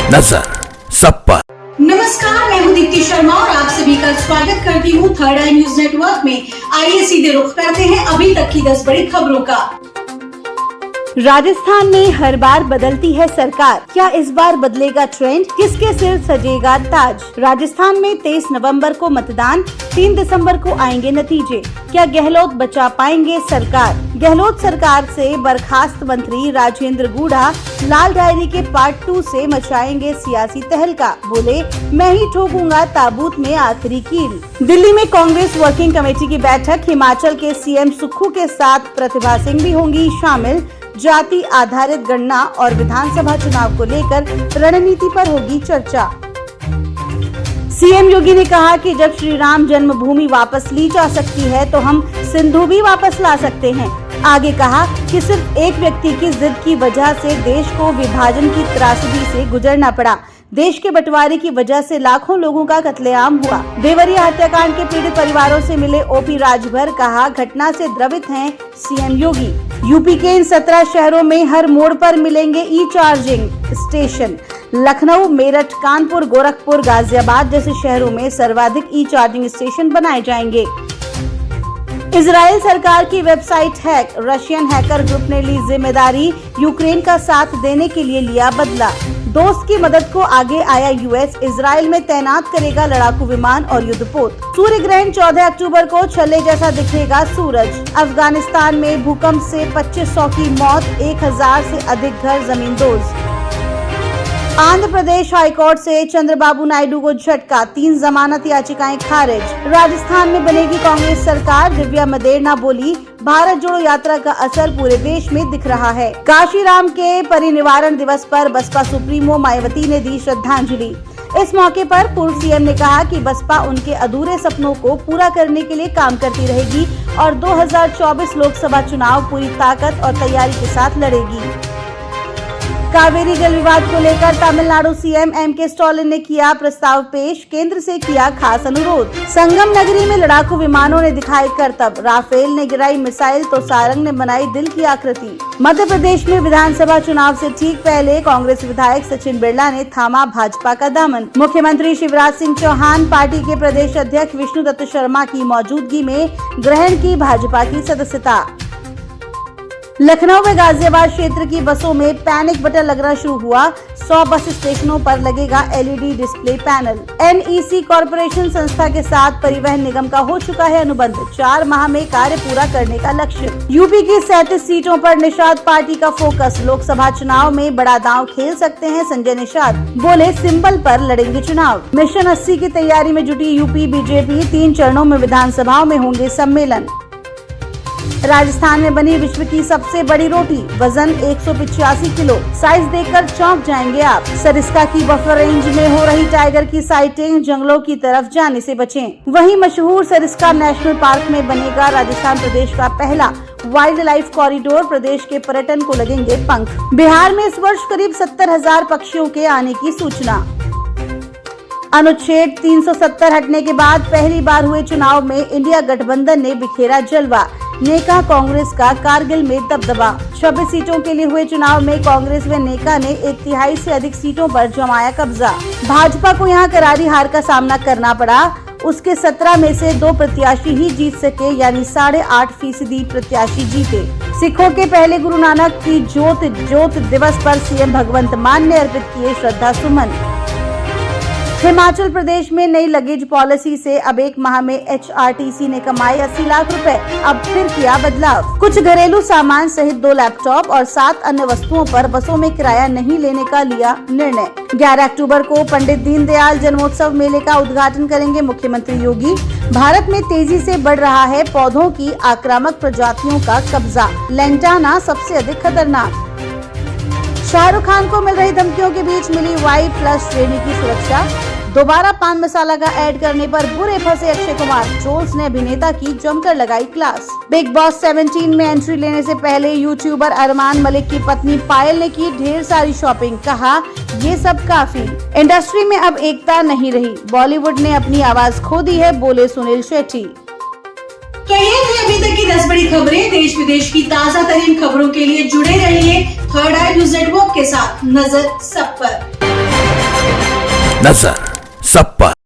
नजर सब पर। नमस्कार, मैं हूं दीप्ति शर्मा और आप सभी का स्वागत करती हूं थर्ड आई न्यूज नेटवर्क में। आइए सीधे रुख करते हैं अभी तक की 10 बड़ी खबरों का। राजस्थान में हर बार बदलती है सरकार, क्या इस बार बदलेगा ट्रेंड? किसके सिर सजेगा ताज? राजस्थान में 23 नवंबर को मतदान, 3 दिसंबर को आएंगे नतीजे। क्या गहलोत बचा पाएंगे सरकार? गहलोत सरकार से बर्खास्त मंत्री राजेंद्र गुढ़ा लाल डायरी के पार्ट 2 से मचाएंगे सियासी तहलका। बोले, मैं ही ठोकूंगा ताबूत में आखिरी कील। दिल्ली में कांग्रेस वर्किंग कमेटी की बैठक, हिमाचल के सीएम सुक्खू के साथ प्रतिभा सिंह भी होंगी शामिल। जाति आधारित गणना और विधानसभा चुनाव को लेकर रणनीति पर होगी चर्चा। सीएम योगी ने कहा कि जब श्री राम जन्मभूमि वापस ली जा सकती है तो हम सिंधु भी वापस ला सकते हैं। आगे कहा कि सिर्फ एक व्यक्ति की जिद की वजह से देश को विभाजन की त्रासदी से गुजरना पड़ा। देश के बंटवारे की वजह से लाखों लोगों का कत्लेआम हुआ। देवरिया हत्याकांड के पीड़ित परिवारों से मिले ओपी राजभर, कहा घटना से द्रवित हैं सीएम योगी। यूपी के इन 17 शहरों में हर मोड़ पर मिलेंगे e charging station. Lucknow, Meerut, Kanpur, Gorakhpur, Ghaziabad जैसे शहरों में सर्वाधिक ई चार्जिंग स्टेशन बनाए जाएंगे। इजराइल सरकार की website hack, Russian hacker group ने ली जिम्मेदारी, यूक्रेन का साथ देने के लिए लिया बदला। दोस्त की मदद को आगे आया यूएस, इजराइल में तैनात करेगा लड़ाकू विमान और युद्धपोत। सूर्य ग्रहण 14 अक्टूबर को छल्ले जैसा दिखेगा सूरज। अफगानिस्तान में भूकंप से 2500 की मौत, 1000 से अधिक घर जमींदोज। आंध्र प्रदेश हाईकोर्ट से चंद्रबाबू नायडू को झटका, 3 जमानत याचिकाएं खारिज। राजस्थान में बनेगी कांग्रेस सरकार, दिव्या मदेरना बोली, भारत जोड़ो यात्रा का असर पूरे देश में दिख रहा है। काशीराम के परिनिर्वाण दिवस पर बसपा सुप्रीमो मायावती ने दी श्रद्धांजलि। इस मौके पर पूर्व सीएम ने कहा कि बसपा उनके अधूरे सपनों को पूरा करने के लिए काम करती रहेगी और 2024 लोकसभा चुनाव पूरी ताकत और तैयारी के साथ लड़ेगी। कावेरी जल विवाद को लेकर तमिलनाडु सीएम एमके स्टालिन ने किया प्रस्ताव पेश, केंद्र से किया खास अनुरोध। संगम नगरी में लड़ाकू विमानों ने दिखाई करतब, राफेल ने गिराई मिसाइल तो सारंग ने बनाई दिल की आकृति। मध्य प्रदेश में विधानसभा चुनाव से ठीक पहले कांग्रेस विधायक सचिन बिरला ने थामा भाजपा का दामन। मुख्यमंत्री शिवराज सिंह चौहान, पार्टी के प्रदेश अध्यक्ष विष्णुदत्त शर्मा की मौजूदगी में ग्रहण की भाजपा की सदस्यता। लखनऊ व गाजियाबाद क्षेत्र की बसों में पैनिक बटन लगना शुरू हुआ, 100 बस स्टेशनों पर लगेगा LED display panel. NEC corporation संस्था के साथ परिवहन निगम का हो चुका है अनुबंध, 4 माह में कार्य पूरा करने का लक्ष्य। यूपी की 37 सीटों पर निषाद पार्टी का फोकस, लोकसभा चुनाव में बड़ा दांव खेल सकते हैं संजय निषाद, बोले सिंबल पर लड़ेंगे चुनाव। मिशन 80 की तैयारी में जुटी यूपी बीजेपी, 3 चरणों में विधानसभाओं में होंगे सम्मेलन। राजस्थान में बनी विश्व की सबसे बड़ी रोटी, वजन 185 किलो, साइज देखकर चौंक जाएंगे आप। सरिस्का की बफर रेंज में हो रही टाइगर की साइटिंग, जंगलों की तरफ जाने से बचें। वहीं मशहूर सरिस्का नेशनल पार्क में बनेगा राजस्थान प्रदेश का पहला वाइल्ड लाइफ कॉरिडोर, प्रदेश के पर्यटन को लगेंगे पंख। बिहार में इस वर्ष करीब 70,000 पक्षियों के आने की सूचना। अनुच्छेद 370 हटने के बाद पहली बार हुए चुनाव में इंडिया गठबंधन ने बिखेरा जलवा, नेका कांग्रेस का कारगिल में दबदबा। 26 सीटों के लिए हुए चुनाव में कांग्रेस व नेका ने 1/3 से अधिक सीटों पर जमाया कब्जा। भाजपा को यहां करारी हार का सामना करना पड़ा, उसके 17 में से 2 प्रत्याशी ही जीत सके, यानी 8.5% प्रत्याशी जीते। सिखों के पहले गुरु नानक की ज्योत दिवस पर सीएम भगवंत मान ने अर्पित किए श्रद्धा सुमन। हिमाचल प्रदेश में नई लगेज पॉलिसी से अब 1 माह में एचआरटीसी ने कमाए 80 लाख रुपए, अब फिर किया बदलाव। कुछ घरेलू सामान सहित 2 लैपटॉप और 7 अन्य वस्तुओं पर बसों में किराया नहीं लेने का लिया निर्णय। 11 अक्टूबर को पंडित दीनदयाल जन्मोत्सव मेले का उद्घाटन करेंगे मुख्यमंत्री योगी। भारत में तेजी से बढ़ रहा है पौधों की आक्रामक प्रजातियों का कब्जा, लैंटाना सबसे अधिक खतरनाक। शाहरुख खान को मिल रही धमकियों के बीच मिली Y+ श्रेणी की सुरक्षा। दोबारा पान मसाला का ऐड करने पर बुरे फंसे अक्षय कुमार, ट्रोल्स ने अभिनेता की जमकर लगाई क्लास। बिग बॉस 17 में एंट्री लेने से पहले यूट्यूबर अरमान मलिक की पत्नी पायल ने की ढेर सारी शॉपिंग, कहा ये सब काफी। इंडस्ट्री में अब एकता नहीं रही, बॉलीवुड ने अपनी आवाज खो दी है, बोले सुनील शेट्टी। तो ये थी अभी तक की 10 बड़ी खबरें। देश विदेश की ताजा तरीन खबरों के लिए जुड़े रहिए थर्ड आई न्यूज नेटवर्क के साथ। नजर सब पर। नजर सब पर।